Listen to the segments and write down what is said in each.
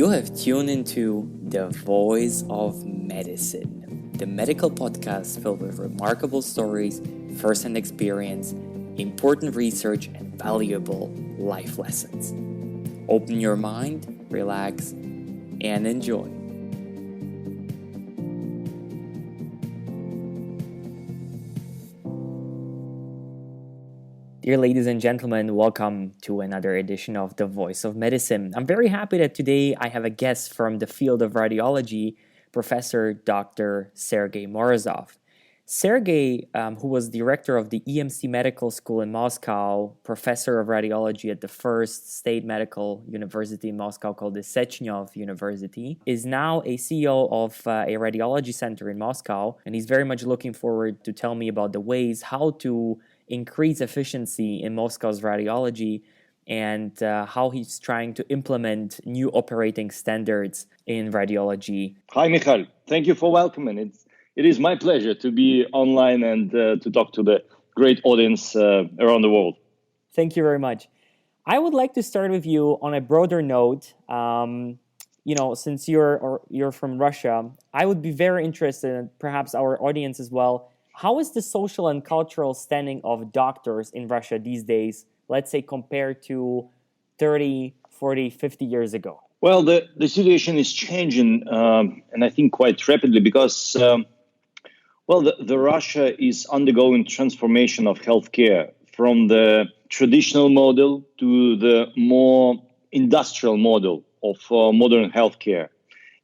You have tuned into The Voice of Medicine, the medical podcast filled with remarkable stories, first-hand experience, important research, and valuable life lessons. Open your mind, relax, and enjoy. Dear ladies and gentlemen, welcome to another edition of The Voice of Medicine. I'm very happy that today I have a guest from the field of radiology, Professor Dr. Sergey Morozov. Sergey, who was director of the EMC Medical School in Moscow, professor of radiology at the first state medical university in Moscow called the Sechenov University, is now a CEO of a radiology center in Moscow, and he's very much looking forward to tell me about the ways how to increase efficiency in Moscow's radiology and how he's trying to implement new operating standards in radiology. Hi, Michal. Thank you for welcoming. It is my pleasure to be online and to talk to the great audience around the world. Thank you very much. I would like to start with you on a broader note. Since you're from Russia, I would be very interested, and perhaps our audience as well, how is the social and cultural standing of doctors in Russia these days, let's say, compared to 30, 40, 50 years ago? Well, the situation is changing, and I think quite rapidly because, the Russia is undergoing transformation of healthcare from the traditional model to the more industrial model of modern healthcare.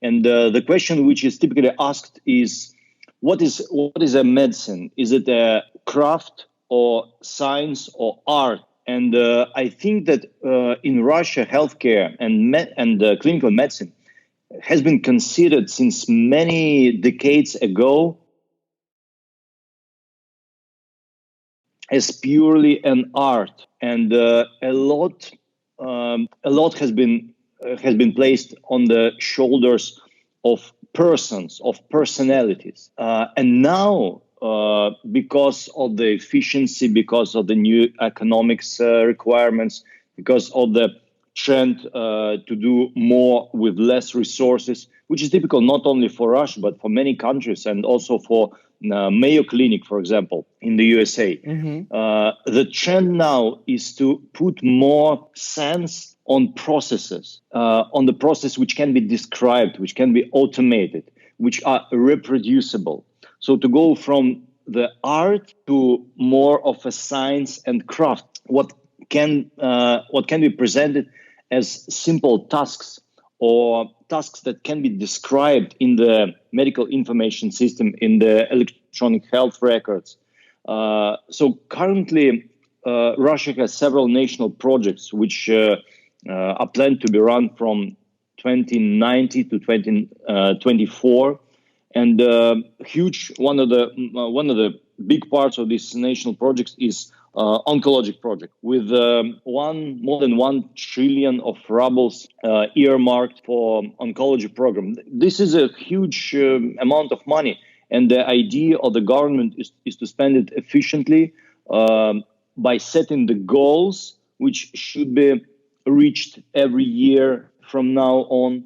And the question which is typically asked is, what is a medicine? Is it a craft or science or art? And I think that in Russia, healthcare and clinical medicine has been considered since many decades ago as purely an art, and a lot has been placed on the shoulders of persons, of personalities. And now, because of the efficiency, because of the new economics requirements, because of the trend to do more with less resources, which is typical not only for Russia, but for many countries, and also for Mayo Clinic, for example, in the USA. Mm-hmm. The trend now is to put more sense on processes, on the process which can be described, which can be automated, which are reproducible. So to go from the art to more of a science and craft, what can be presented as simple tasks or tasks that can be described in the medical information system, in the electronic health records. So currently, Russia has several national projects which are planned to be run from 2090 to 2024, and one of the big parts of these national projects is oncologic project with more than 1 trillion of rubles earmarked for oncology program. This is a huge amount of money, and the idea of the government is to spend it efficiently by setting the goals which should be reached every year from now on,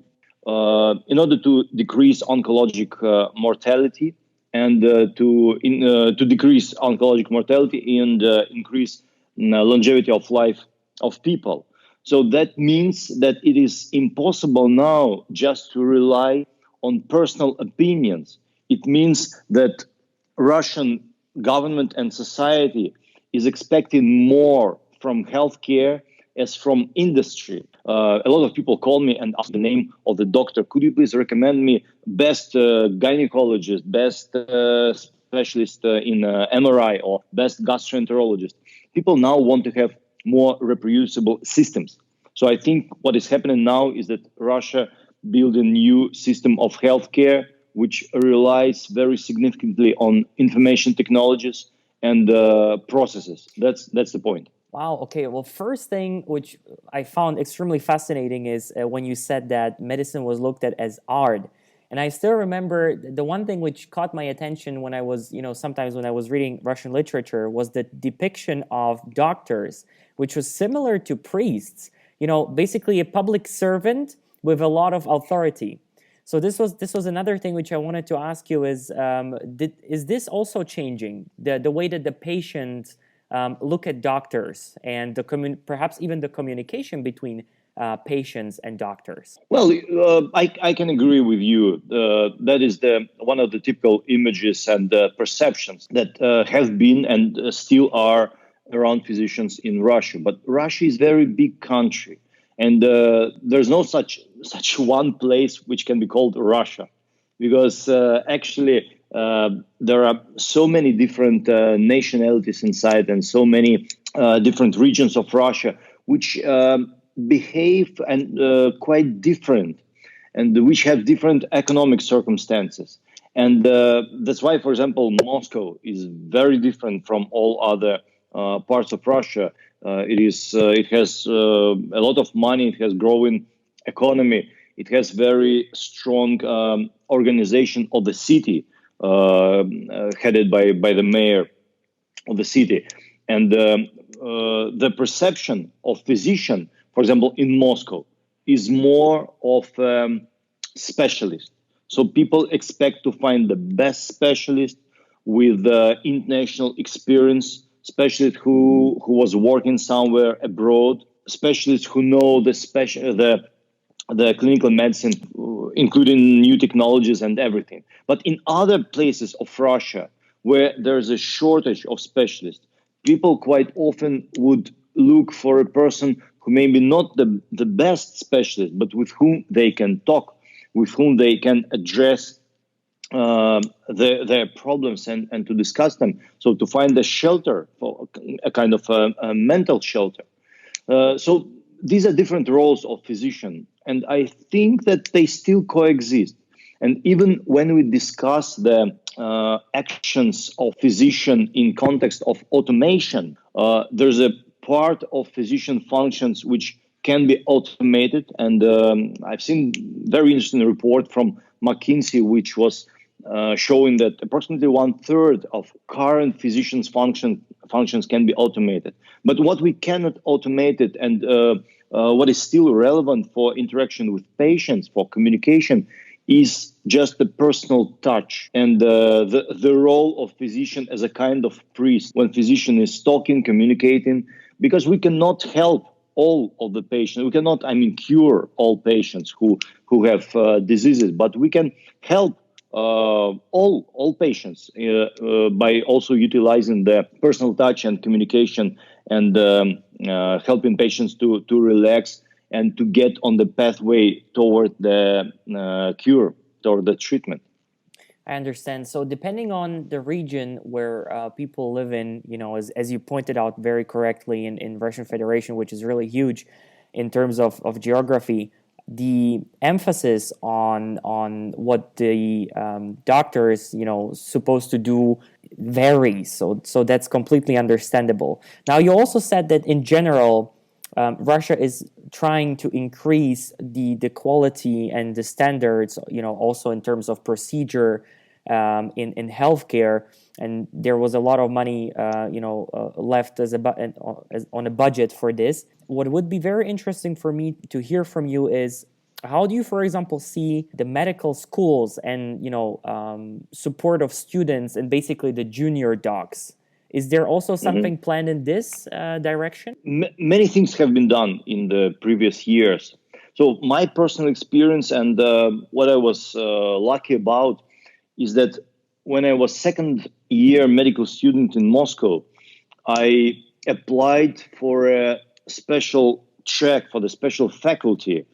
in order to decrease oncologic mortality and to decrease oncologic mortality and increase longevity of life of people. So that means that it is impossible now just to rely on personal opinions. It means that Russian government and society is expecting more from healthcare as from industry. A lot of people call me and ask the name of the doctor. Could you please recommend me best gynecologist, best specialist in MRI, or best gastroenterologist? People now want to have more reproducible systems. So I think what is happening now is that Russia built a new system of healthcare which relies very significantly on information technologies and processes. That's the point. Wow. Okay. Well, first thing which I found extremely fascinating is when you said that medicine was looked at as art. And I still remember the one thing which caught my attention when I was, sometimes when I was reading Russian literature was the depiction of doctors, which was similar to priests. Basically a public servant with a lot of authority. So this was another thing which I wanted to ask you is this also changing the way that the patients look at doctors and perhaps even the communication between patients and doctors? Well, I can agree with you. That is one of the typical images and perceptions that have been and still are around physicians in Russia. But Russia is a very big country, and there's no such one place which can be called Russia, because actually there are so many different nationalities inside, and so many different regions of Russia which behave and quite different, and which have different economic circumstances. And that's why, for example, Moscow is very different from all other parts of Russia. It has a lot of money. It has growing economy. It has very strong organization of the city, headed by the mayor of the city. And the perception of physician, for example, in Moscow, is more of specialist. So people expect to find the best specialist with international experience, specialist who was working somewhere abroad, specialists who know the clinical medicine, including new technologies and everything. But in other places of Russia, where there's a shortage of specialists, people quite often would look for a person who may be not the best specialist, but with whom they can talk, with whom they can address their problems and to discuss them. So to find a shelter, for a kind of a mental shelter. So these are different roles of physician, and I think that they still coexist. And even when we discuss the actions of physician in context of automation, there's a part of physician functions which can be automated. And I've seen very interesting report from McKinsey, which was showing that approximately 1/3 of current physicians' functions can be automated. But what we cannot automate it, and what is still relevant for interaction with patients, for communication, is just the personal touch and the role of physician as a kind of priest when physician is talking, communicating, because we cannot help all of the patients. We cannot, cure all patients who have diseases, but we can help all patients by also utilizing the personal touch and communication and helping patients to relax and to get on the pathway toward the cure, toward the treatment. I understand. So depending on the region where people live in, as you pointed out very correctly in Russian Federation, which is really huge in terms of geography, the emphasis on what the doctor is, supposed to do varies. So that's completely understandable. Now, you also said that in general, Russia is trying to increase the quality and the standards, also in terms of procedure in healthcare. And there was a lot of money, left on a budget for this. What would be very interesting for me to hear from you is, how do you, for example, see the medical schools and, support of students and basically the junior docs? Is there also something planned in this direction? Many things have been done in the previous years. So my personal experience and what I was lucky about is that when I was second year medical student in Moscow, I applied for a special track for the special faculty,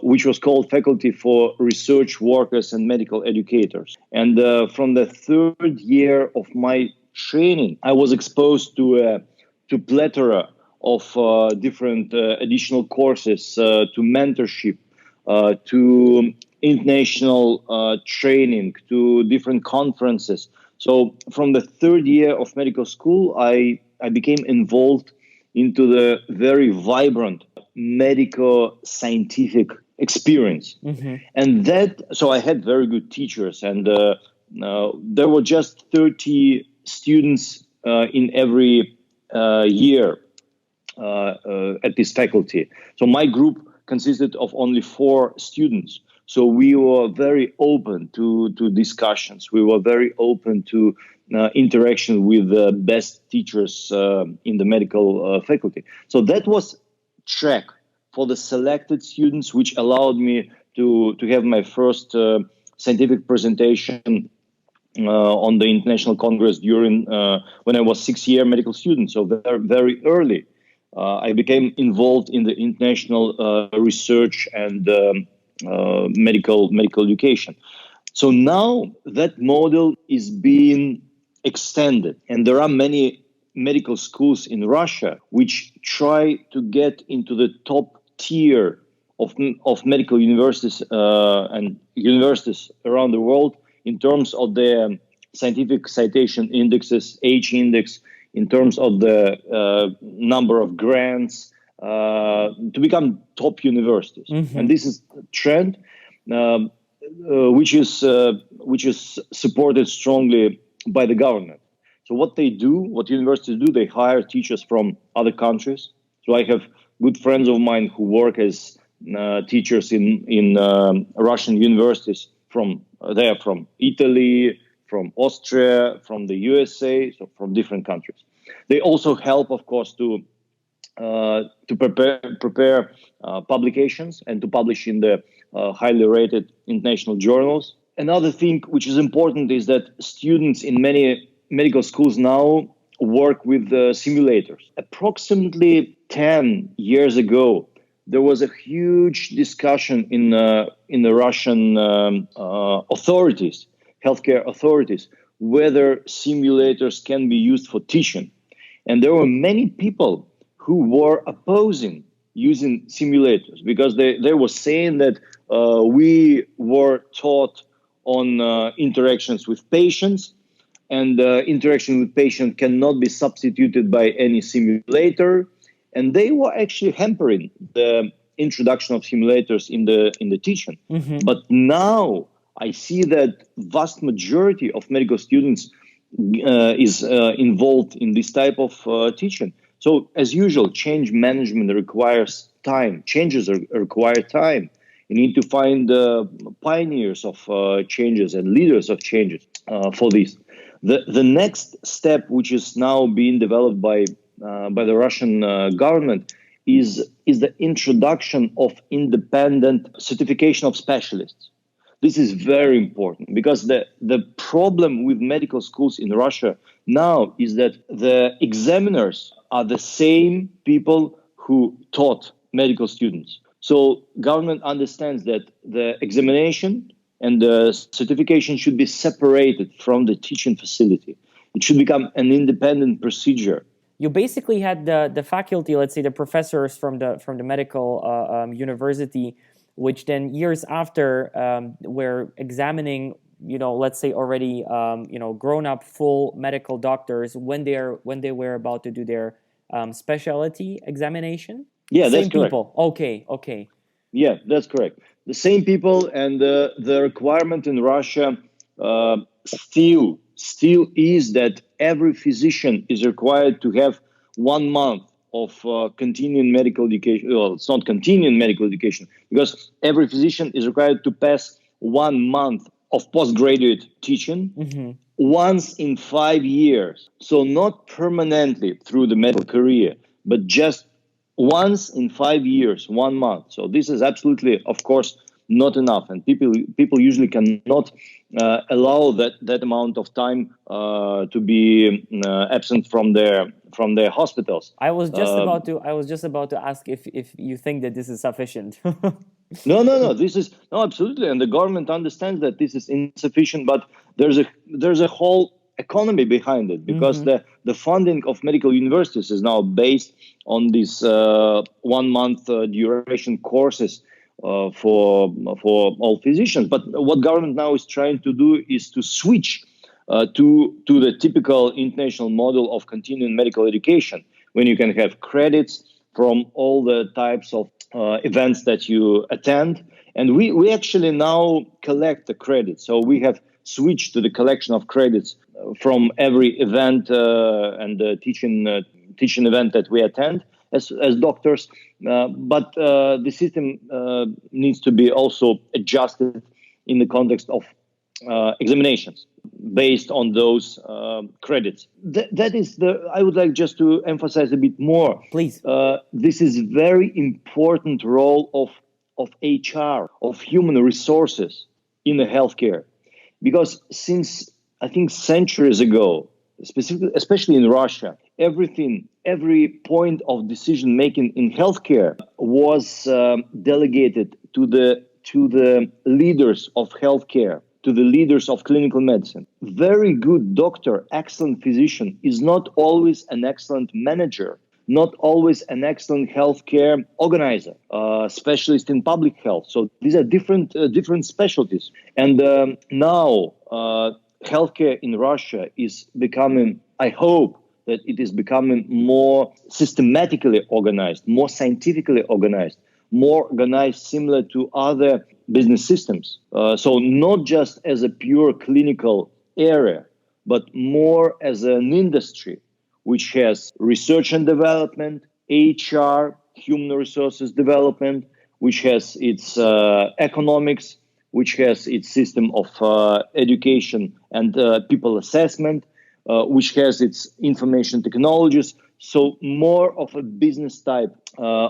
which was called Faculty for Research Workers and Medical Educators. And from the third year of my training, I was exposed to plethora of different additional courses, to mentorship, to international training, to different conferences. So from the third year of medical school, I became involved into the very vibrant medical scientific experience. And so I had very good teachers, and there were just 30 students in every year at this faculty. So my group consisted of only 4 students. So we were very open to discussions. We were very open to interaction with the best teachers in the medical faculty. So that was track for the selected students, which allowed me to have my first scientific presentation on the International Congress during when I was 6-year medical student. So very, very early, I became involved in the international research and medical education. So now that model is being extended, and there are many medical schools in Russia which try to get into the top tier of medical universities and universities around the world in terms of their scientific citation indexes, H index, in terms of the number of grants, to become top universities. Mm-hmm. And this is a trend which is supported strongly by the government. So what universities do, they hire teachers from other countries. So I have good friends of mine who work as teachers in Russian universities from Italy, from Austria, from the USA, so from different countries. They also help, of course, to prepare publications and to publish in the highly rated international journals. Another thing which is important is that students in many medical schools now work with simulators. Approximately 10 years ago, there was a huge discussion in the Russian authorities, healthcare authorities, whether simulators can be used for teaching. And there were many people who were opposing using simulators because they were saying that we were taught on interactions with patients, and interaction with patients cannot be substituted by any simulator. And they were actually hampering the introduction of simulators in the teaching. Mm-hmm. But now I see that vast majority of medical students is involved in this type of teaching. So as usual, change management requires time. Changes require time. You need to find pioneers of changes and leaders of changes for this. The next step, which is now being developed by the Russian government, is the introduction of independent certification of specialists. This is very important because the problem with medical schools in Russia now is that the examiners are the same people who taught medical students. So government understands that the examination and the certification should be separated from the teaching facility. It should become an independent procedure. You basically had the faculty, let's say the professors from the medical university, which then years after were examining, let's say already grown-up full medical doctors when they were about to do their specialty examination. Yeah, that's same correct. People. Okay. Yeah, that's correct. The same people, and the requirement in Russia still is that every physician is required to have 1 month of continuing medical education. Well, it's not continuing medical education because every physician is required to pass 1 month of postgraduate teaching once in 5 years. So not permanently through the medical career, but just once in 5 years, 1 month. So this is absolutely, of course, not enough, and people usually cannot allow that amount of time to be absent from their hospitals. I was just about to ask if you think that this is sufficient. No. This is absolutely, and the government understands that this is insufficient. But there's a whole economy behind it because the funding of medical universities is now based on these 1 month duration courses for all physicians. But what government now is trying to do is to switch to the typical international model of continuing medical education, when you can have credits from all the types of events that you attend. And we actually now collect the credits. So we have switched to the collection of credits from every event and teaching event that we attend. as doctors, but the system needs to be also adjusted in the context of examinations based on those credits. That is I would like just to emphasize a bit more. Please. This is very important role of HR, of human resources in the healthcare, because since I think centuries ago, especially in Russia, every point of decision making in healthcare was delegated to the leaders of healthcare, to the leaders of clinical medicine. Very good doctor, excellent physician is not always an excellent manager, not always an excellent healthcare organizer, specialist in public health. So these are different specialties. And now healthcare in Russia is becoming, I hope that it is becoming more systematically organized, more scientifically organized, more organized similar to other business systems. So not just as a pure clinical area, but more as an industry, which has research and development, HR, human resources development, which has its economics, which has its system of education and people assessment, which has its information technologies. So more of a business type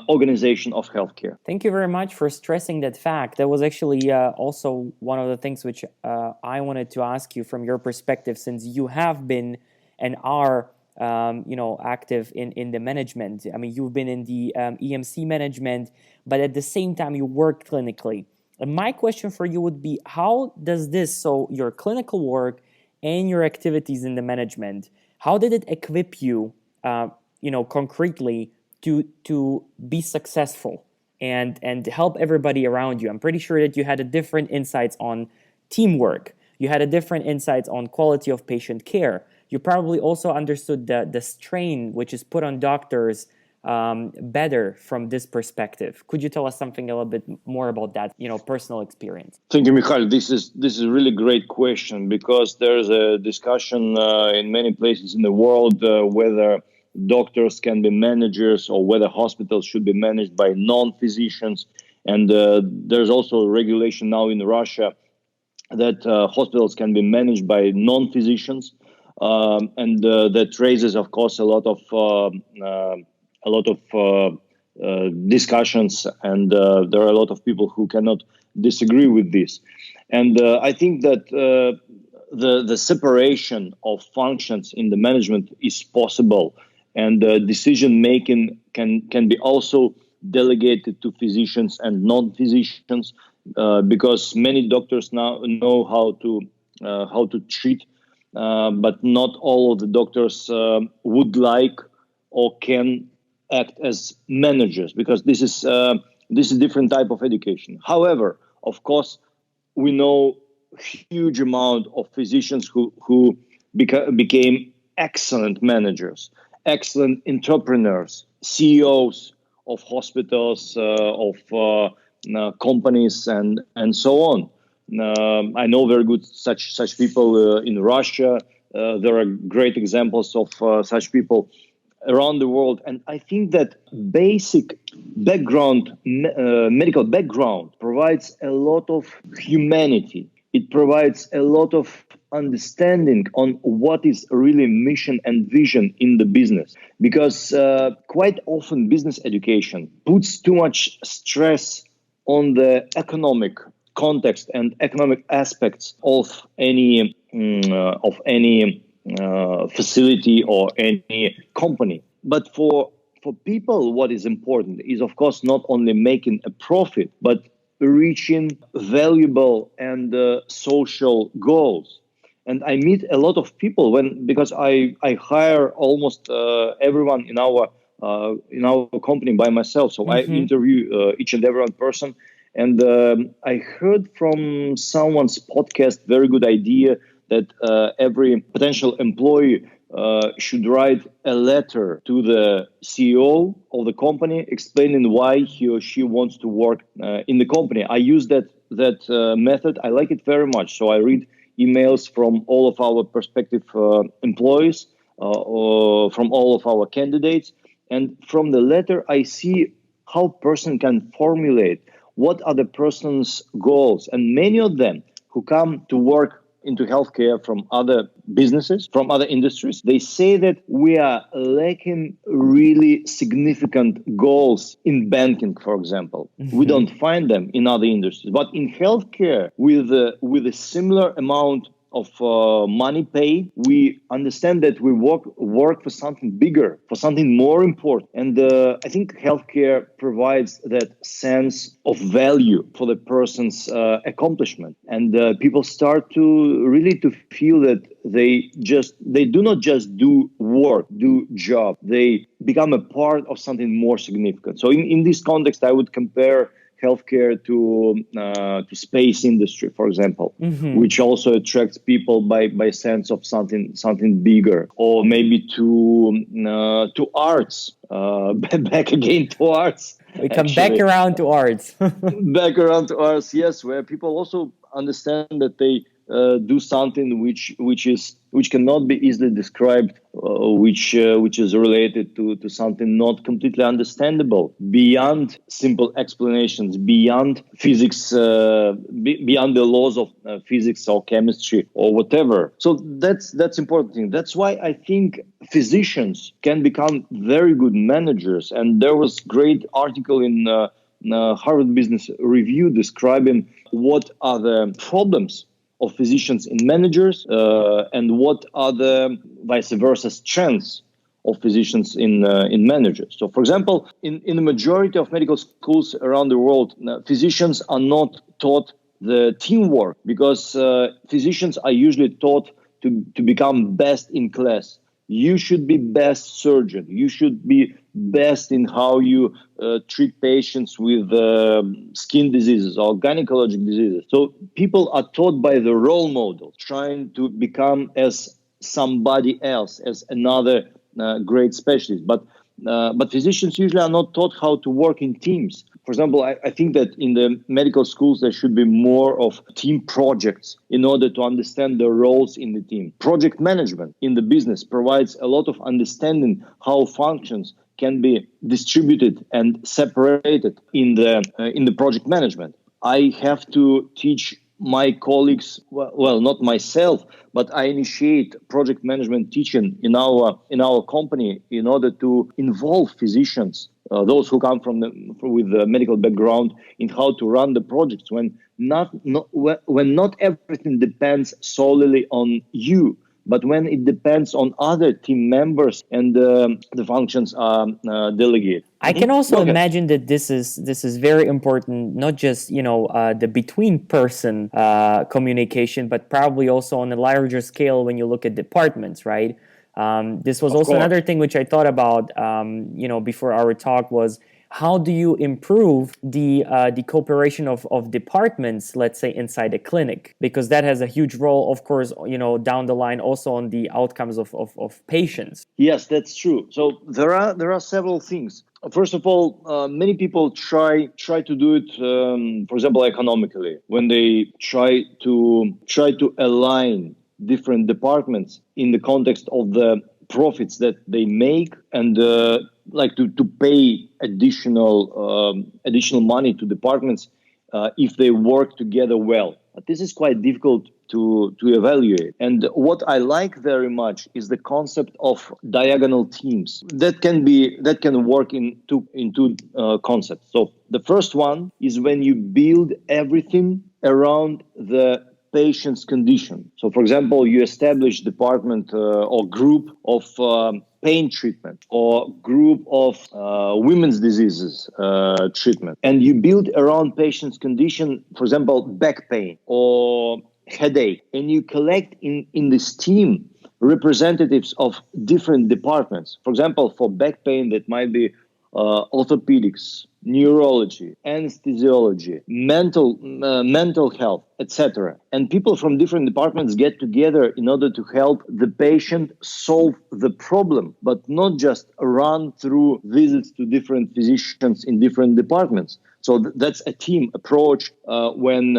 organization of healthcare. Thank you very much for stressing that fact. That was actually also one of the things which I wanted to ask you from your perspective, since you have been and are active in the management. I mean, you've been in the EMC management, but at the same time you work clinically. And my question for you would be, how does this, so your clinical work and your activities in the management, how did it equip you, concretely to be successful and help everybody around you? I'm pretty sure that you had a different insights on teamwork. You had a different insights on quality of patient care. You probably also understood the strain which is put on doctors better from this perspective. Could you tell us something a little bit more about that, personal experience? Thank you, Mikhail. This is a really great question, because there's a discussion in many places in the world whether doctors can be managers or whether hospitals should be managed by non-physicians. And there's also a regulation now in Russia that hospitals can be managed by non-physicians, and that raises, of course, a lot of discussions, and there are a lot of people who cannot disagree with this. And I think that the separation of functions in the management is possible, and decision making can be also delegated to physicians and non-physicians, because many doctors now know how to treat, but not all of the doctors would like or can act as managers, because this is a different type of education. However, of course, we know huge amount of physicians who became excellent managers, excellent entrepreneurs, CEOs of hospitals, of companies, and so on. I know very good such people in Russia. There are great examples of such people around the world. And I think that basic background, medical background, provides a lot of humanity. It provides a lot of understanding on what is really mission and vision in the business. Because quite often business education puts too much stress on the economic context and economic aspects of any facility or any company. But for people, what is important is, of course, not only making a profit, but reaching valuable and social goals. And I meet a lot of people because I hire almost everyone in our company by myself. So I interview each and every one person. And I heard from someone's podcast, very good idea, that every potential employee should write a letter to the CEO of the company explaining why he or she wants to work in the company. I use that method. I like it very much. So I read emails from all of our prospective employees, or from all of our candidates, And from the letter, I see how person can formulate what are the person's goals. And many of them who come to work into healthcare from other businesses, from other industries, they say that we are lacking really significant goals in banking, for example. We don't find them in other industries. But in healthcare, with a similar amount of money paid, we understand that we work for something bigger, for something more important. And I think healthcare provides that sense of value for the person's accomplishment. And people start to really to feel that they do not just do work, do job. They become a part of something more significant. So in this context, I would compare healthcare to space industry, for example, which also attracts people by sense of something bigger, or maybe to arts. Back again to arts. We come back around to arts. Back around to arts, yes, where people also understand that they do something which cannot be easily described, which is related to something not completely understandable, beyond simple explanations, beyond physics, beyond the laws of physics or chemistry or whatever. So that's important thing. That's why I think physicians can become very good managers. And there was great article in Harvard Business Review describing what are the problems of physicians in managers and what are the vice versa strengths of physicians in managers. So, for example, in the majority of medical schools around the world, physicians are not taught the teamwork because physicians are usually taught to become best in class. You should be best surgeon. You should be best in how you treat patients with skin diseases or gynecologic diseases. So people are taught by the role model, trying to become as somebody else, as another great specialist. But physicians usually are not taught how to work in teams. For example, I think that in the medical schools, there should be more of team projects in order to understand the roles in the team. Project management in the business provides a lot of understanding how functions can be distributed and separated in the project management. I have to teach my colleagues, well, not myself, but I initiate project management teaching in our company in order to involve physicians, those who come with a medical background, in how to run the projects when not everything depends solely on you, but when it depends on other team members and the functions are delegated. I can also imagine that this is very important, not just the between person communication, but probably also on a larger scale when you look at departments, right? This was also another thing which I thought about, before our talk was, how do you improve the cooperation of departments, let's say, inside a clinic? Because that has a huge role, of course, down the line also on the outcomes of patients. Yes, that's true. So there are several things. First of all, many people try to do it, for example, economically, when they try to align different departments in the context of the profits that they make, and like to pay additional money to departments if they work together well. But this is quite difficult to evaluate. And what I like very much is the concept of diagonal teams. That can work in two concepts. So the first one is when you build everything around the patient's condition. So, for example, you establish department or group of pain treatment or group of women's diseases treatment, and you build around patient's condition, for example, back pain or headache, and you collect in this team representatives of different departments. For example, for back pain, that might be orthopedics, neurology, anesthesiology, mental health, etc. And people from different departments get together in order to help the patient solve the problem, but not just run through visits to different physicians in different departments. So that's a team approach when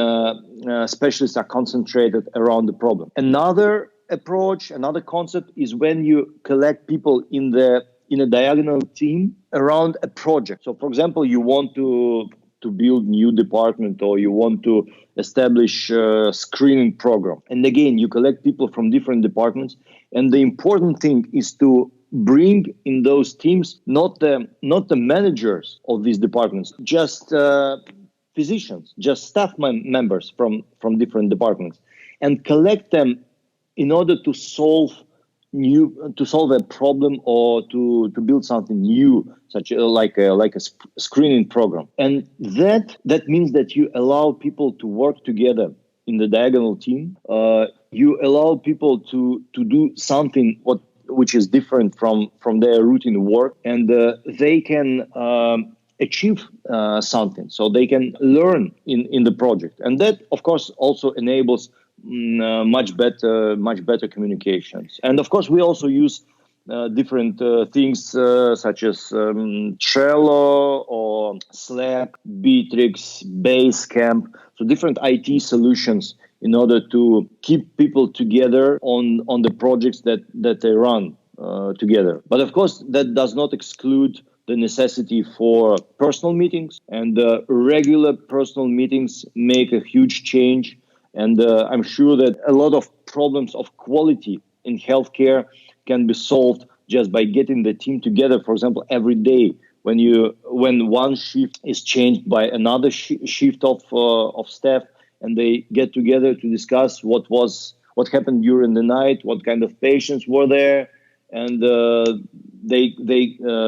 specialists are concentrated around the problem. Another approach, another concept is when you collect people in the in a diagonal team around a project. So, for example, you want to build new department, or you want to establish a screening program. And again, you collect people from different departments. And the important thing is to bring in those teams not the managers of these departments, just physicians, just staff members from different departments, and collect them in order to solve a problem, or to build something new, such like a screening program. And that means that you allow people to work together in the diagonal team. You allow people to do something which is different from their routine work, and they can achieve something, so they can learn in the project. And that, of course, also enables much better communications. And of course, we also use different things such as Trello or Slack, Bittrex, Basecamp, so different IT solutions in order to keep people together on the projects that they run together. But of course, that does not exclude the necessity for personal meetings, and regular personal meetings make a huge change. And I'm sure that a lot of problems of quality in healthcare can be solved just by getting the team together. For example, every day when one shift is changed by another shift of staff, and they get together to discuss what happened during the night, what kind of patients were there, and they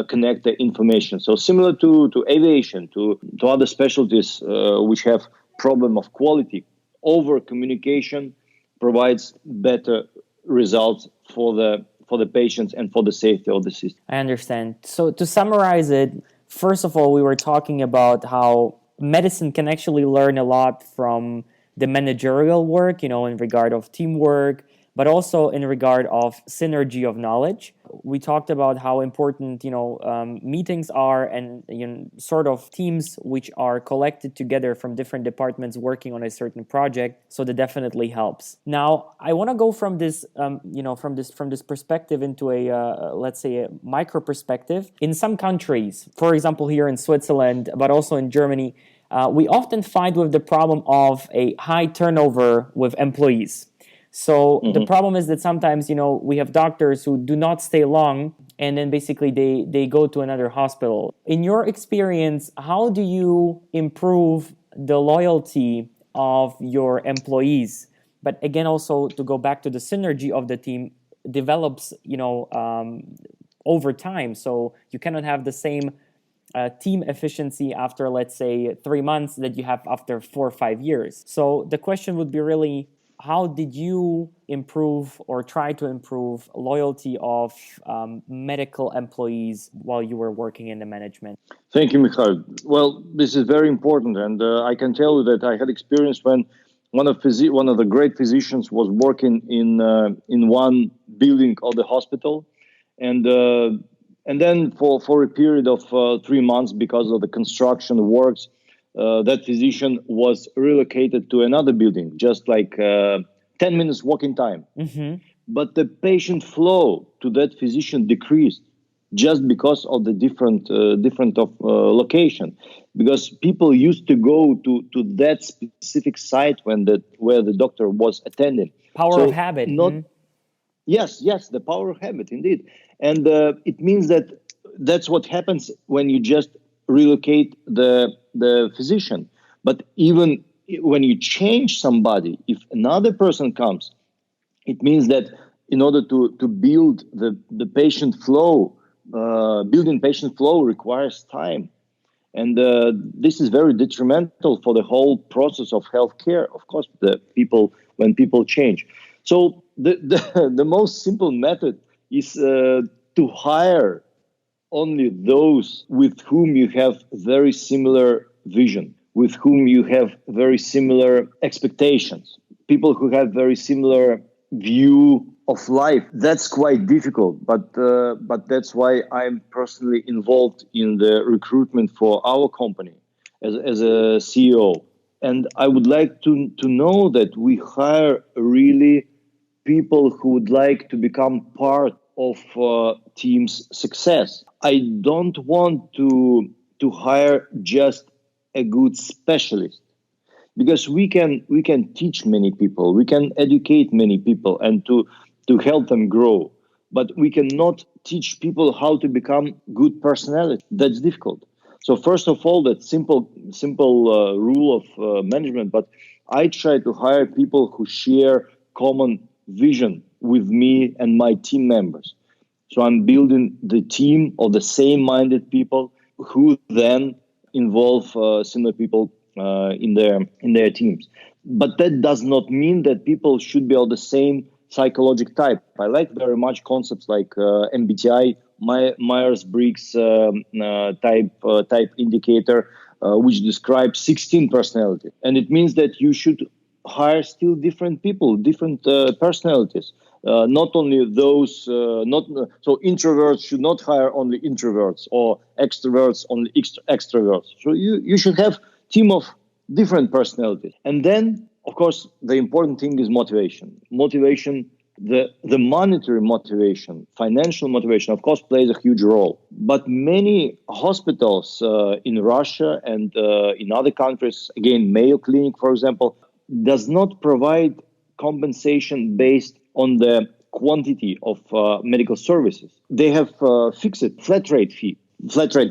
connect the information. So similar to aviation, to other specialties which have problem of quality, over communication provides better results for the patients and for the safety of the system. I understand. So to summarize it, first of all, we were talking about how medicine can actually learn a lot from the managerial work, in regard of teamwork, but also in regard of synergy of knowledge. We talked about how important, meetings are, and sort of teams which are collected together from different departments working on a certain project. So that definitely helps. Now, I want to go from this, from this perspective into a, let's say, a micro perspective. In some countries, for example, here in Switzerland, but also in Germany, we often find with the problem of a high turnover with employees. So the problem is that sometimes, we have doctors who do not stay long, and then basically they go to another hospital. In your experience, how do you improve the loyalty of your employees? But again, also to go back to the synergy of the team develops, over time. So you cannot have the same team efficiency after, let's say, 3 months that you have after 4 or 5 years. So the question would be really, how did you improve or try to improve loyalty of medical employees while you were working in the management? Thank you, Mikhail. Well, this is very important, and I can tell you that I had experience when one of the great physicians was working in one building of the hospital, and then for a period of 3 months, because of the construction works, that physician was relocated to another building, just like 10 minutes walking time. But the patient flow to that physician decreased just because of the different of location. Because people used to go to that specific site where the doctor was attending. Power of habit. Yes, the power of habit, indeed. And it means that's what happens when you just relocate the physician. But even when you change somebody, if another person comes, it means that in order to build the patient flow, building patient flow requires time. And this is very detrimental for the whole process of healthcare, of course, when people change. So the most simple method is to hire only those with whom you have very similar vision, with whom you have very similar expectations, people who have very similar view of life. That's quite difficult, but that's why I'm personally involved in the recruitment for our company as a CEO. And I would like to know that we hire really people who would like to become part of team's success. I don't want to hire just a good specialist, because we can teach many people, we can educate many people, and to help them grow. But we cannot teach people how to become good personality. That's difficult. So first of all, that simple rule of management. But I try to hire people who share common vision with me and my team members. So I'm building the team of the same-minded people who then involve similar people in their teams. But that does not mean that people should be of the same psychological type. I like very much concepts like MBTI, Myers-Briggs type indicator, which describes 16 personalities. And it means that you should hire still different people, different personalities. Not only those, so introverts should not hire only introverts, or extroverts only extroverts. So you should have team of different personalities. And then, of course, the important thing is motivation. Motivation, the monetary motivation, financial motivation, of course, plays a huge role. But many hospitals in Russia and in other countries, again, Mayo Clinic, for example, does not provide compensation based on the quantity of medical services. They have fixed flat rate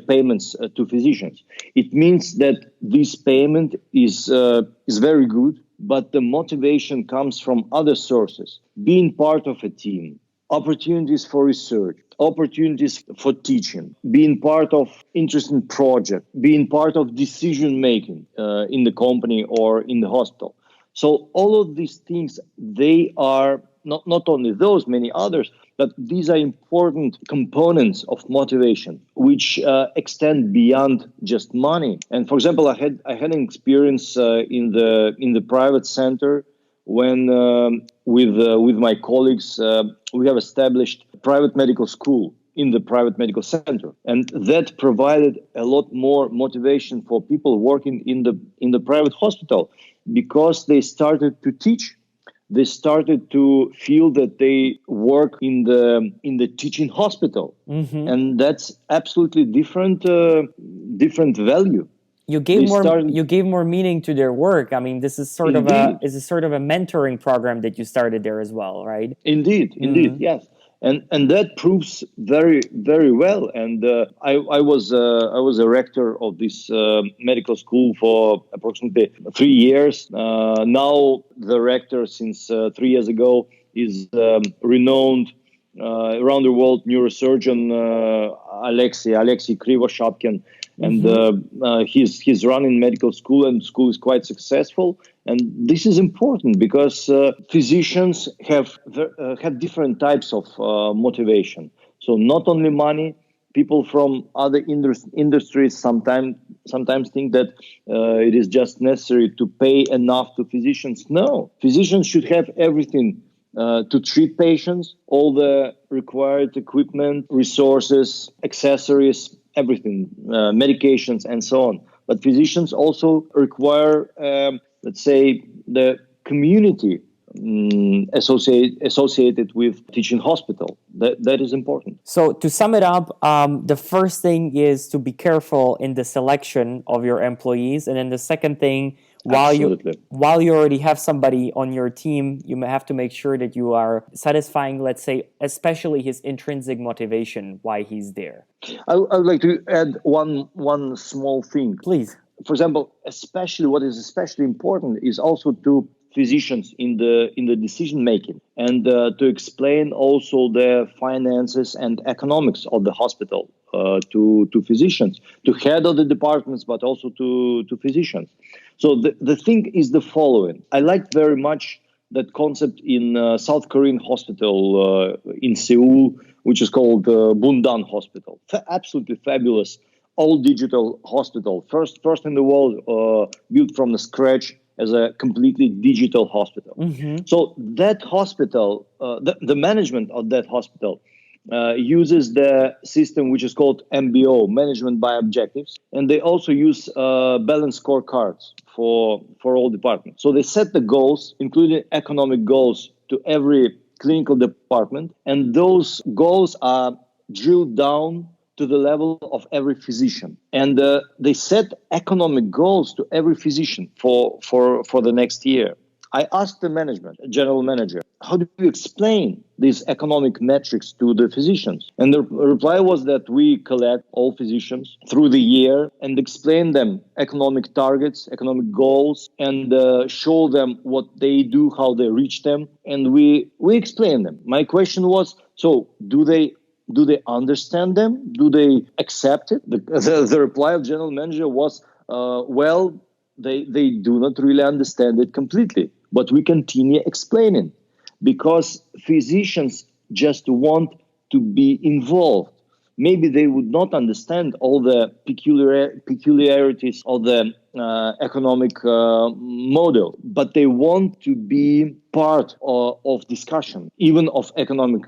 payments to physicians. It means that this payment is very good, but the motivation comes from other sources. Being part of a team, opportunities for research, opportunities for teaching, being part of interesting project, being part of decision making in the company or in the hospital. So all of these things, they are not only those, many others, but these are important components of motivation, which extend beyond just money. And for example, I had an experience in the private center when with my colleagues we have established a private medical school in the private medical center, and that provided a lot more motivation for people working in the private hospital, because they started to teach. They started to feel that they work in the teaching hospital, and that's absolutely different value. You gave more meaning to their work. I mean, this is sort of a mentoring program that you started there as well, right? Indeed, yes. And that proves very, very well. And I was a rector of this medical school for approximately 3 years. Now the rector, since 3 years ago, is renowned around the world neurosurgeon Alexei Krivoshapkin. And he's running medical school, and school is quite successful. And this is important because physicians have different types of motivation. So not only money. People from other industries sometimes think that it is just necessary to pay enough to physicians. No, physicians should have everything to treat patients, all the required equipment, resources, accessories, everything, medications, and so on. But physicians also require, let's say, the community associated with teaching hospital. That is important. So to sum it up, the first thing is to be careful in the selection of your employees, and then the second thing, while you already have somebody on your team, you may have to make sure that you are satisfying, let's say, especially his intrinsic motivation, why he's there. I would like to add one small thing. Please. For example, what is especially important is also to physicians in the decision making, and to explain also the finances and economics of the hospital to physicians, to head of the departments, but also to physicians. So the thing is the following. I like very much that concept in South Korean hospital in Seoul, which is called Bundan Hospital. Absolutely fabulous, all digital hospital, first in the world, built from the scratch as a completely digital hospital. So that hospital, the management of that hospital uses the system which is called MBO, Management by Objectives, and they also use balanced scorecards for all departments. So they set the goals, including economic goals, to every clinical department, and those goals are drilled down to the level of every physician. And they set economic goals to every physician for the next year. I asked the management, general manager, how do you explain these economic metrics to the physicians? And the reply was that we collect all physicians through the year and explain them economic targets, economic goals, and show them what they do, how they reach them. And we explain them. My question was, so do they understand them? Do they accept it? The reply of general manager was, well, they do not really understand it completely, but we continue explaining because physicians just want to be involved. Maybe they would not understand all the peculiarities of the economic model, but they want to be part of discussion, even of economic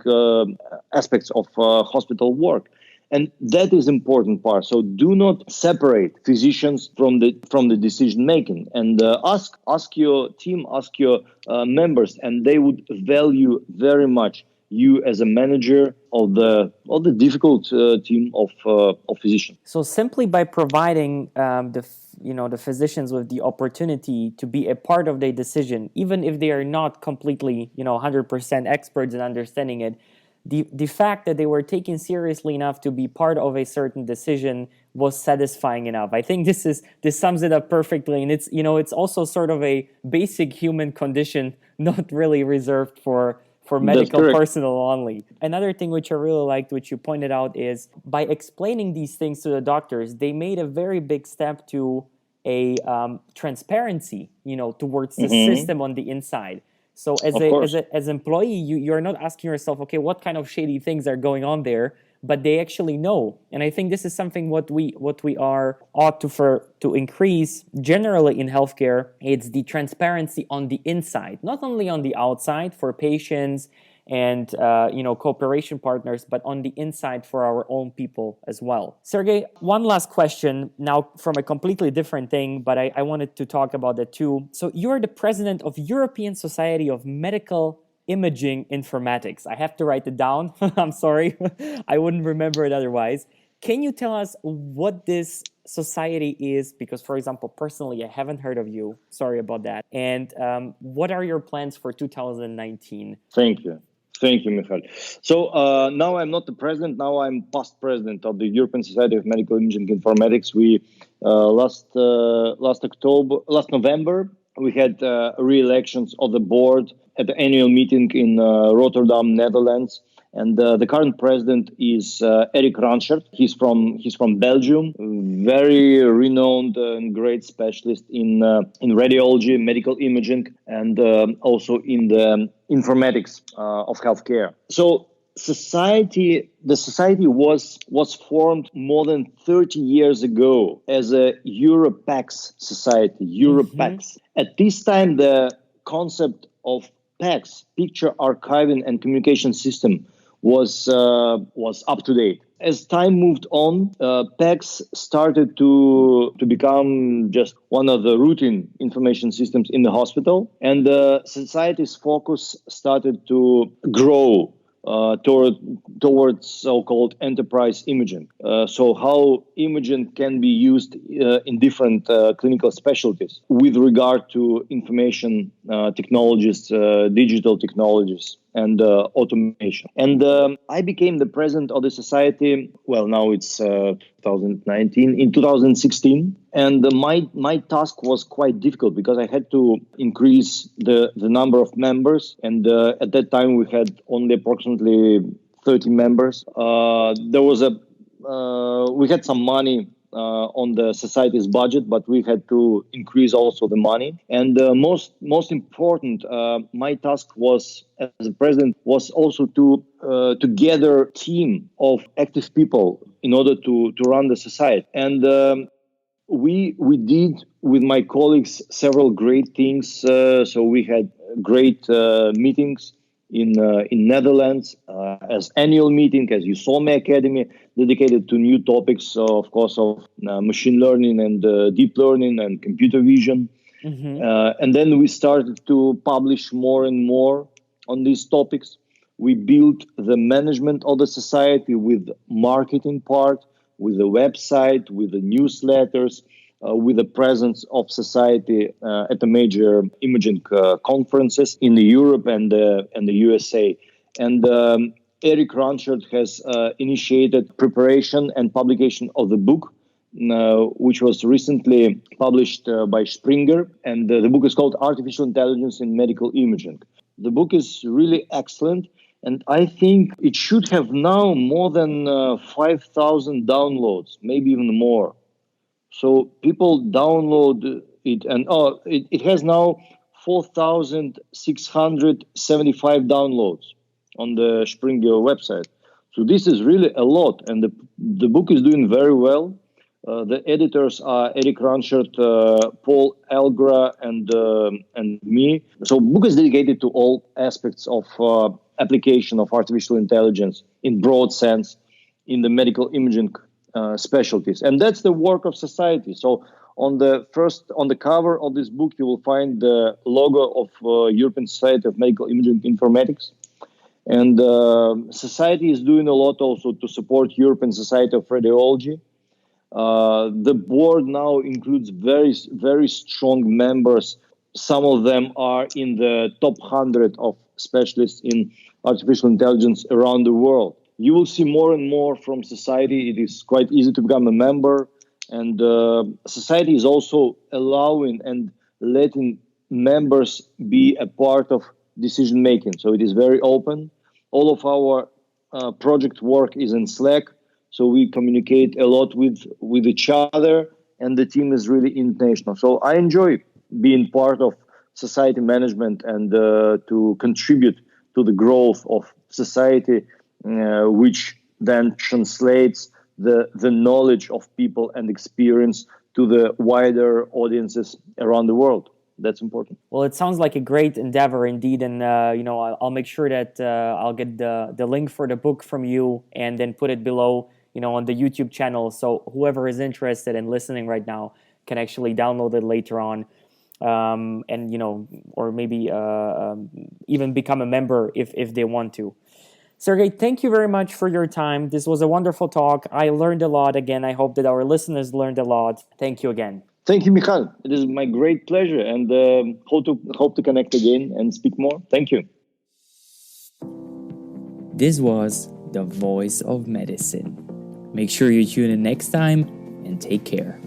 aspects of hospital work. And that is important part. So do not separate physicians from the decision making, and ask your team, ask your members, and they would value very much you as a manager of the difficult team of physicians. So simply by providing the physicians with the opportunity to be a part of the decision, even if they are not completely 100% experts in understanding it, the fact that they were taken seriously enough to be part of a certain decision was satisfying enough. I think this sums it up perfectly, and it's also sort of a basic human condition, not really reserved for medical personnel only. Another thing which I really liked, which you pointed out, is by explaining these things to the doctors, they made a very big step to a transparency, towards the system on the inside. So as employee, you're not asking yourself, okay, what kind of shady things are going on there, but they actually know. And I think this is something what we ought to increase generally in healthcare. It's the transparency on the inside, not only on the outside for patients and cooperation partners, but on the inside for our own people as well. Sergey, one last question now from a completely different thing, but I wanted to talk about that too. So you're the president of European Society of Medical Imaging Informatics. I have to write it down. I'm sorry. I wouldn't remember it otherwise. Can you tell us what this society is? Because, for example, personally, I haven't heard of you. Sorry about that. And what are your plans for 2019? Thank you, Michael. So now I'm not the president. Now I'm past president of the European Society of Medical Imaging Informatics. We last November we had re-elections of the board at the annual meeting in Rotterdam, Netherlands. And the current president is Eric Ranchert. He's from Belgium, very renowned and great specialist in radiology, medical imaging, and also in the informatics of healthcare. So the society was formed more than 30 years ago as a Europax society, Europax. At this time, the concept of PACS, picture archiving and communication system, was up to date. As time moved on, PACS started to become just one of the routine information systems in the hospital, and the society's focus started to grow towards so-called enterprise imaging. So how imaging can be used in different clinical specialties with regard to information technologies, digital technologies, and automation. And I became the president of the society, well, now it's 2019, in 2016. And my task was quite difficult because I had to increase the number of members. And at that time, we had only approximately 30 members. We had some money on the society's budget, but we had to increase also the money. And most important, my task was, as a president, was also to gather a team of active people in order to run the society. And we did with my colleagues several great things. So we had great meetings in Netherlands as annual meeting, as you saw my academy, dedicated to new topics, of course, of machine learning and deep learning and computer vision. And then we started to publish more and more on these topics. We built the management of the society with marketing part, with the website, with the newsletters, with the presence of society at the major imaging conferences in Europe and the USA. And Eric Ranchard has initiated preparation and publication of the book, which was recently published by Springer. And the book is called Artificial Intelligence in Medical Imaging. The book is really excellent. And I think it should have now more than 5,000 downloads, maybe even more. So people download it, and it has now 4,675 downloads on the Springer website. So this is really a lot, and the book is doing very well. The editors are Eric Ranchard, Paul Algra, and me. So book is dedicated to all aspects of application of artificial intelligence in broad sense in the medical imaging specialties, and that's the work of society. So on the cover of this book, you will find the logo of European Society of Medical Imaging Informatics, and society is doing a lot also to support European Society of Radiology. The board now includes very, very strong members. Some of them are in the top 100 of specialists in artificial intelligence around the world. You will see more and more from society. It is quite easy to become a member. And society is also allowing and letting members be a part of decision making. So it is very open. All of our project work is in Slack. So we communicate a lot with each other, and the team is really international. So I enjoy being part of society management and to contribute to the growth of society, which then translates the knowledge of people and experience to the wider audiences around the world. That's important. Well, it sounds like a great endeavor indeed, and I'll make sure that I'll get the link for the book from you and then put it below, on the YouTube channel, so whoever is interested in listening right now can actually download it later on, and or maybe even become a member if they want to. Sergey, thank you very much for your time. This was a wonderful talk. I learned a lot again. I hope that our listeners learned a lot. Thank you again. Thank you, Michal. It is my great pleasure, and hope to connect again and speak more. Thank you. This was The Voice of Medicine. Make sure you tune in next time, and take care.